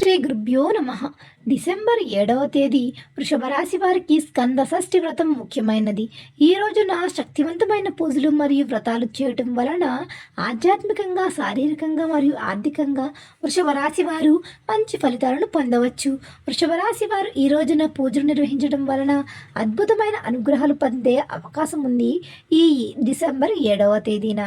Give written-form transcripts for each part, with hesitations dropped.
శ్రీ గురుభ్యో నమః. డిసెంబర్ 7వ తేదీ వృషభ రాశి వారికి స్కంద షష్ఠి వ్రతం ముఖ్యమైనది. ఈ రోజున శక్తివంతమైన పూజలు మరియు వ్రతాలు చేయటం వలన ఆధ్యాత్మికంగా, శారీరకంగా మరియు ఆర్థికంగా వృషభ రాశి వారు మంచి ఫలితాలను పొందవచ్చు. వృషభ రాశి వారు ఈ రోజున పూజలు నిర్వహించడం వలన అద్భుతమైన అనుగ్రహాలు పొందే అవకాశం ఉంది ఈ డిసెంబర్ 7వ తేదీన.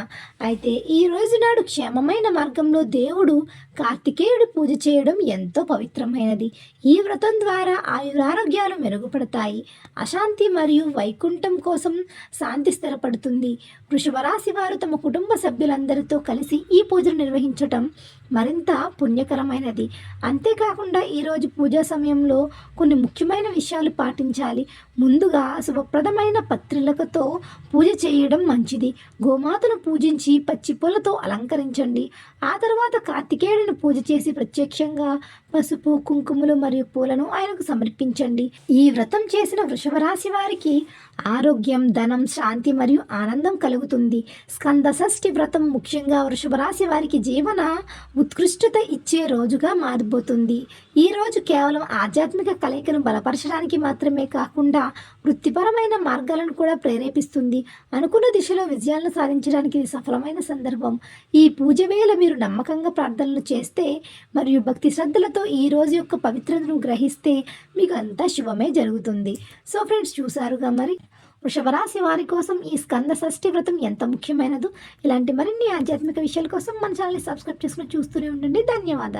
అయితే ఈ రోజు నాడు క్షేమమైన మార్గంలో దేవుడు కార్తికేయుడు పూజ చేయడం ఎంతో పవిత్రమైనది. ఈ వ్రతం ద్వారా ఆయురారోగ్యాలు మెరుగుపడతాయి. అశాంతి మరియు వైకుంఠం కోసం శాంతి స్థిరపడుతుంది. వృషభ రాశి వారు తమ కుటుంబ సభ్యులందరితో కలిసి ఈ పూజను నిర్వహించటం మరింత పుణ్యకరమైనది. అంతేకాకుండా ఈరోజు పూజా సమయంలో కొన్ని ముఖ్యమైన విషయాలు పాటించాలి. ముందుగా శుభప్రదమైన పత్రికలతో పూజ చేయడం మంచిది. గోమాతను పూజించి పచ్చి పూలతో అలంకరించండి. ఆ తర్వాత కార్తికేయుడిని పూజ చేసి ప్రత్యక్షంగా పసుపు, కుంకుమలు మరియు పూలను ఆయనకు సమర్పించండి. ఈ వ్రతం చేసిన వృషభ రాశి వారికి ఆరోగ్యం, ధనం, శాంతి మరియు ఆనందం కలుగుతుంది. స్కంద షష్ఠి వ్రతం ముఖ్యంగా వృషభ రాశి వారికి జీవన ఉత్కృష్టత ఇచ్చే రోజుగా మారిపోతుంది. ఈ రోజు కేవలం ఆధ్యాత్మిక కలయికను బలపరచడానికి మాత్రమే కాకుండా వృత్తిపరమైన మార్గాలను కూడా ప్రేరేపిస్తుంది. అనుకున్న దిశలో విజయాలను సాధించడానికి ఇది సఫలమైన సందర్భం. ఈ పూజ వేళ మీరు నమ్మకంగా ప్రార్థనలు చేస్తే మరియు భక్తి శ్రద్ధలతో ఈ రోజు యొక్క పవిత్రతను గ్రహిస్తే మీకు అంతా శుభమే జరుగుతుంది. సో ఫ్రెండ్స్, చూసారుగా మరి వృషభ రాశి వారి కోసం ఈ స్కంద షష్ఠి వ్రతం ఎంత ముఖ్యమైనదో. ఇలాంటి మరిన్ని ఆధ్యాత్మిక విషయాల కోసం మన ఛానల్ని సబ్స్క్రైబ్ చేసుకుని చూస్తూనే ఉండండి. ధన్యవాదాలు.